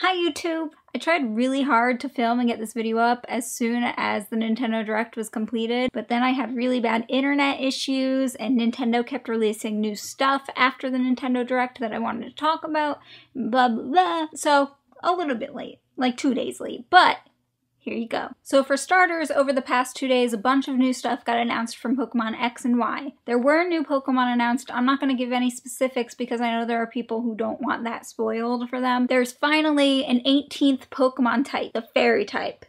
Hi YouTube! I tried really hard to film and get this video up as soon as the Nintendo Direct was completed, but then I had really bad internet issues and Nintendo kept releasing new stuff after the Nintendo Direct that I wanted to talk about, blah blah blah. So a little bit late, like 2 days late, but here you go. So for starters, over the past 2 days, a bunch of new stuff got announced from Pokemon X and Y. There were new Pokemon announced. I'm not going to give any specifics because I know there are people who don't want that spoiled for them. There's finally an 18th Pokemon type, the Fairy type.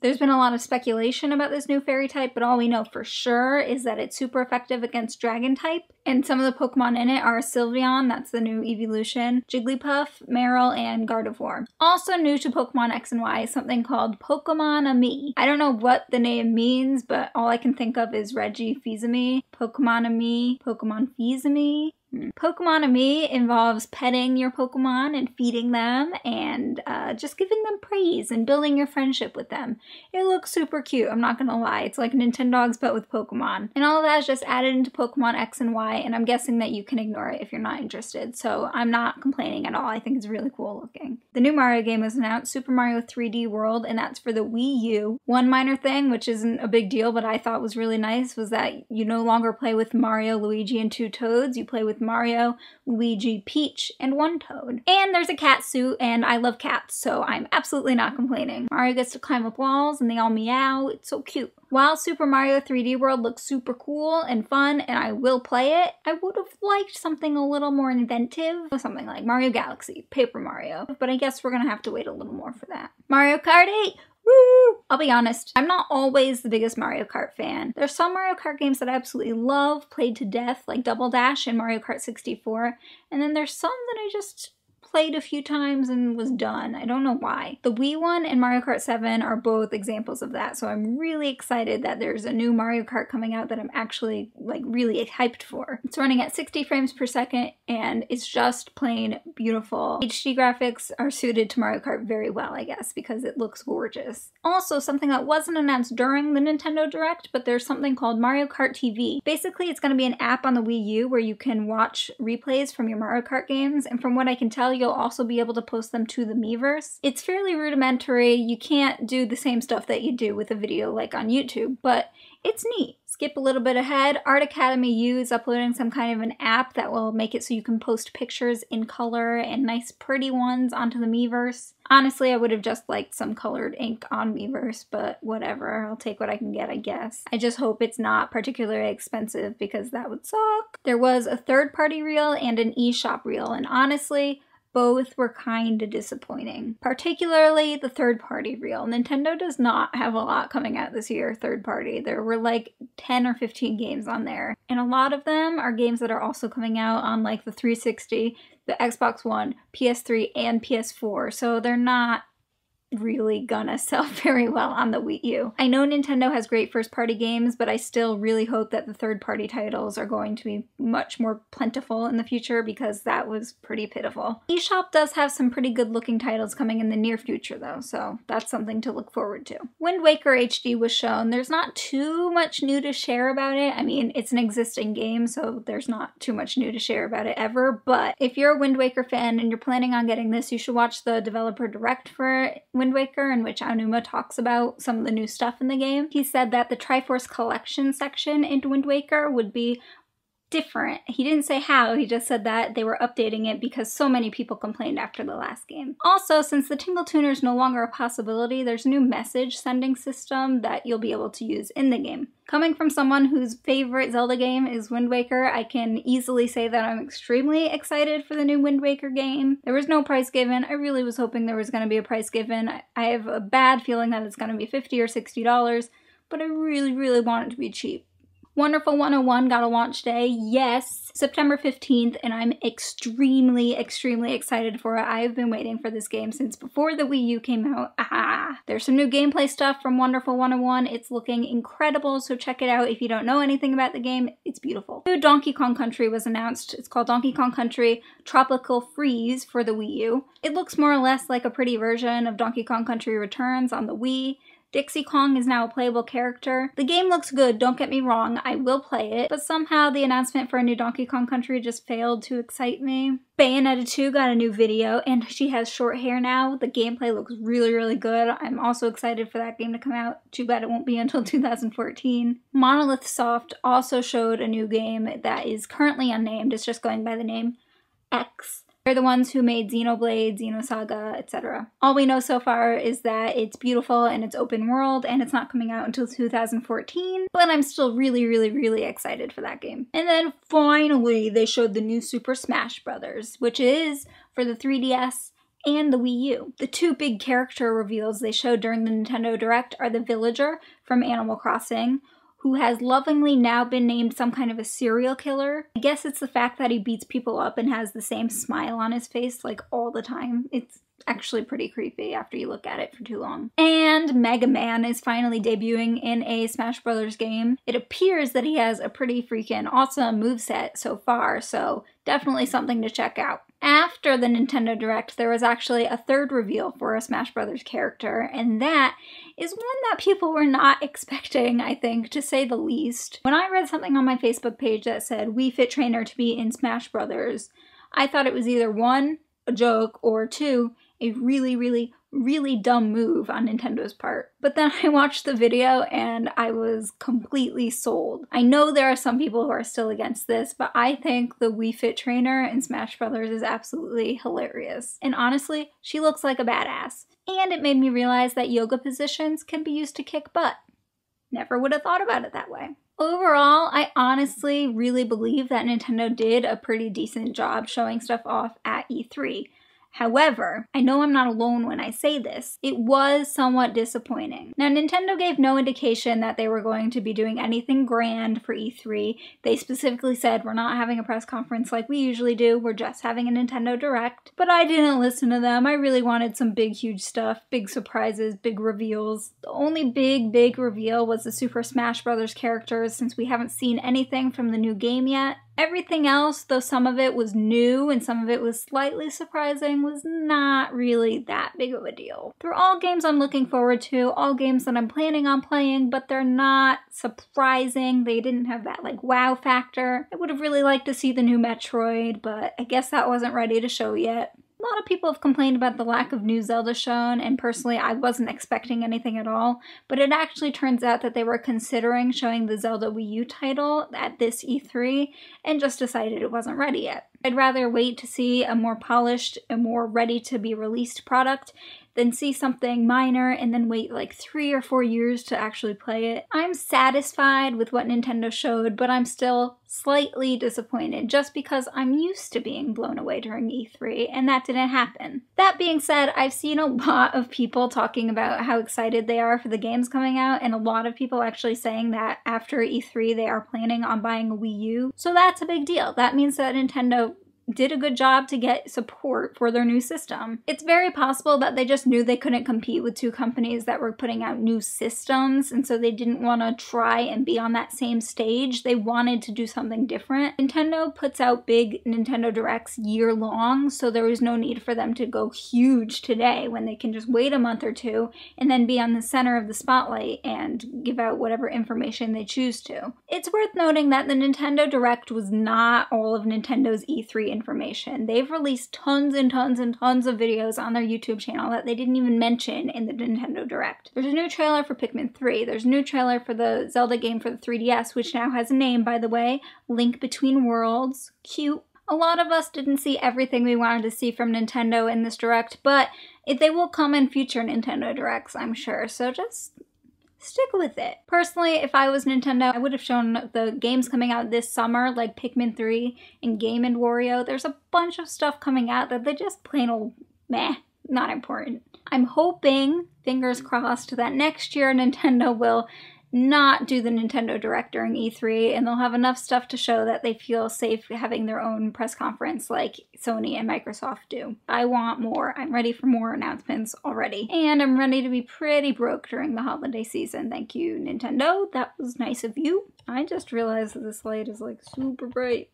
There's been a lot of speculation about this new Fairy type, but all we know for sure is that it's super effective against Dragon type. And some of the Pokemon in it are Sylveon, that's the new evolution, Jigglypuff, Marill, and Gardevoir. Also new to Pokemon X and Y is something called Pokemon-Ami. I don't know what the name means, but all I can think of is Reggie-Fils-Ami, Pokemon-Ami, Pokemon-Fils-Ami. Pokemon-Ami involves petting your Pokemon and feeding them and just giving them praise and building your friendship with them. It looks super cute, I'm not gonna lie. It's like Nintendogs but with Pokemon. And all of that is just added into Pokemon X and Y, and I'm guessing that you can ignore it if you're not interested. So I'm not complaining at all. I think it's really cool looking. The new Mario game was announced, Super Mario 3D World, and that's for the Wii U. One minor thing, which isn't a big deal but I thought was really nice, was that you no longer play with Mario, Luigi, and 2 Toads. You play with Mario, Luigi, Peach, and 1 Toad. And there's a cat suit, and I love cats, so I'm absolutely not complaining. Mario gets to climb up walls, and they all meow. It's so cute. While Super Mario 3D World looks super cool and fun, and I will play it, I would have liked something a little more inventive. Something like Mario Galaxy, Paper Mario. But I guess we're gonna have to wait a little more for that. Mario Kart 8! Woo! I'll be honest, I'm not always the biggest Mario Kart fan. There's some Mario Kart games that I absolutely love, played to death, like Double Dash and Mario Kart 64, and then there's some that I just played a few times and was done. I don't know why. The Wii one and Mario Kart 7 are both examples of that, so I'm really excited that there's a new Mario Kart coming out that I'm actually like really hyped for. It's running at 60 frames per second and it's just plain beautiful. HD graphics are suited to Mario Kart very well, I guess, because it looks gorgeous. Also, something that wasn't announced during the Nintendo Direct, but there's something called Mario Kart TV. Basically, it's going to be an app on the Wii U where you can watch replays from your Mario Kart games, and from what I can tell, you'll also be able to post them to the Miiverse. It's fairly rudimentary. You can't do the same stuff that you do with a video like on YouTube, but it's neat. Skip a little bit ahead. Art Academy U is uploading some kind of an app that will make it so you can post pictures in color and nice pretty ones onto the Miiverse. Honestly, I would have just liked some colored ink on Miiverse, but whatever. I'll take what I can get, I guess. I just hope it's not particularly expensive because that would suck. There was a third-party reel and an eShop reel, and honestly, both were kinda disappointing. Particularly the third-party reel. Nintendo does not have a lot coming out this year, third-party. There were like 10 or 15 games on there. And a lot of them are games that are also coming out on like the 360, the Xbox One, PS3, and PS4. So they're not really gonna sell very well on the Wii U. I know Nintendo has great first-party games, but I still really hope that the third-party titles are going to be much more plentiful in the future because that was pretty pitiful. eShop does have some pretty good-looking titles coming in the near future though, so that's something to look forward to. Wind Waker HD was shown. There's not too much new to share about it. I mean, it's an existing game, so there's not too much new to share about it ever, but if you're a Wind Waker fan and you're planning on getting this, you should watch the developer direct for Wind Waker, in which Aonuma talks about some of the new stuff in the game. He said that the Triforce Collection section in Wind Waker would be different. He didn't say how, he just said that they were updating it because so many people complained after the last game. Also, since the Tingle Tuner is no longer a possibility, there's a new message sending system that you'll be able to use in the game. Coming from someone whose favorite Zelda game is Wind Waker, I can easily say that I'm extremely excited for the new Wind Waker game. There was no price given. I really was hoping there was going to be a price given. I have a bad feeling that it's going to be $50 or $60, but I really want it to be cheap. Wonderful 101 got a launch day, yes, September 15th, and I'm extremely excited for it. I have been waiting for this game since before the Wii U came out. There's some new gameplay stuff from Wonderful 101. It's looking incredible, so check it out if you don't know anything about the game. It's beautiful. New Donkey Kong Country was announced. It's called Donkey Kong Country Tropical Freeze for the Wii U. It looks more or less like a pretty version of Donkey Kong Country Returns on the Wii. Dixie Kong is now a playable character. The game looks good, don't get me wrong, I will play it, but somehow the announcement for a new Donkey Kong Country just failed to excite me. Bayonetta 2 got a new video, and she has short hair now. The gameplay looks really, really good. I'm also excited for that game to come out. Too bad it won't be until 2014. Monolith Soft also showed a new game that is currently unnamed. It's just going by the name X. They're the ones who made Xenoblade, Xenosaga, etc. All we know so far is that it's beautiful and it's open world and it's not coming out until 2014, but I'm still really, really, really excited for that game. And then finally, they showed the new Super Smash Bros., which is for the 3DS and the Wii U. The two big character reveals they showed during the Nintendo Direct are the villager from Animal Crossing, who has lovingly now been named some kind of a serial killer. I guess it's the fact that he beats people up and has the same smile on his face like all the time. It's actually pretty creepy after you look at it for too long. And Mega Man is finally debuting in a Smash Bros. Game. It appears that he has a pretty freaking awesome moveset so far, so definitely something to check out. After the Nintendo Direct, there was actually a third reveal for a Smash Bros. Character, and that is one that people were not expecting, I think, to say the least. When I read something on my Facebook page that said Wii Fit Trainer to be in Smash Bros., I thought it was either one, a joke, or two, a really, really, really dumb move on Nintendo's part. But then I watched the video and I was completely sold. I know there are some people who are still against this, but I think the Wii Fit Trainer in Smash Bros. Is absolutely hilarious. And honestly, she looks like a badass. And it made me realize that yoga positions can be used to kick butt. Never would have thought about it that way. Overall, I honestly really believe that Nintendo did a pretty decent job showing stuff off at E3. However, I know I'm not alone when I say this, it was somewhat disappointing. Now, Nintendo gave no indication that they were going to be doing anything grand for E3. They specifically said, we're not having a press conference like we usually do, we're just having a Nintendo Direct. But I didn't listen to them. I really wanted some big, huge stuff, big surprises, big reveals. The only big reveal was the Super Smash Bros. Characters, since we haven't seen anything from the new game yet. Everything else, though some of it was new and some of it was slightly surprising, was not really that big of a deal. They're all games I'm looking forward to, all games that I'm planning on playing, but they're not surprising. They didn't have that like wow factor. I would have really liked to see the new Metroid, but I guess that wasn't ready to show yet. A lot of people have complained about the lack of new Zelda shown, and personally I wasn't expecting anything at all, but it actually turns out that they were considering showing the Zelda Wii U title at this E3 and just decided it wasn't ready yet. I'd rather wait to see a more polished, a more ready-to-be-released product than see something minor and then wait like 3 or 4 years to actually play it. I'm satisfied with what Nintendo showed, but I'm still slightly disappointed just because I'm used to being blown away during E3, and that didn't happen. That being said, I've seen a lot of people talking about how excited they are for the games coming out, and a lot of people actually saying that after E3 they are planning on buying a Wii U. So that's a big deal. That means that Nintendo did a good job to get support for their new system. It's very possible that they just knew they couldn't compete with two companies that were putting out new systems, and so they didn't want to try and be on that same stage. They wanted to do something different. Nintendo puts out big Nintendo Directs year long, so there was no need for them to go huge today when they can just wait a month or two and then be on the center of the spotlight and give out whatever information they choose to. It's worth noting that the Nintendo Direct was not all of Nintendo's E3 information. They've released tons and tons and tons of videos on their YouTube channel that they didn't even mention in the Nintendo Direct. There's a new trailer for Pikmin 3. There's a new trailer for the Zelda game for the 3DS, which now has a name, by the way, Link Between Worlds. Cute. A lot of us didn't see everything we wanted to see from Nintendo in this Direct, but they will come in future Nintendo Directs, I'm sure, so just stick with it. Personally, if I was Nintendo, I would have shown the games coming out this summer, like Pikmin 3 and Game & Wario. There's a bunch of stuff coming out that they just plain old meh, not important. I'm hoping, fingers crossed, that next year Nintendo will not do the Nintendo Direct during E3, and they'll have enough stuff to show that they feel safe having their own press conference like Sony and Microsoft do. I want more. I'm ready for more announcements already. And I'm ready to be pretty broke during the holiday season. Thank you, Nintendo. That was nice of you. I just realized that this light is like super bright.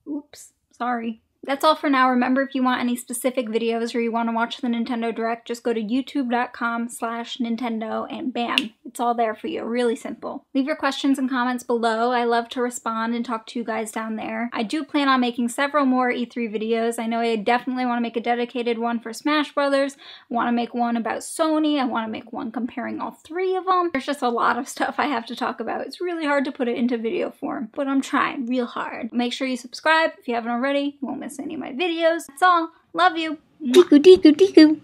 Oops. Sorry. That's all for now. Remember, if you want any specific videos or you want to watch the Nintendo Direct, just go to youtube.com/Nintendo and bam, it's all there for you. Really simple. Leave your questions and comments below. I love to respond and talk to you guys down there. I do plan on making several more E3 videos. I know I definitely want to make a dedicated one for Smash Brothers. I want to make one about Sony. I want to make one comparing all three of them. There's just a lot of stuff I have to talk about. It's really hard to put it into video form, but I'm trying real hard. Make sure you subscribe if you haven't already. You won't miss any of my videos. That's all. Love you. Diku diku diku.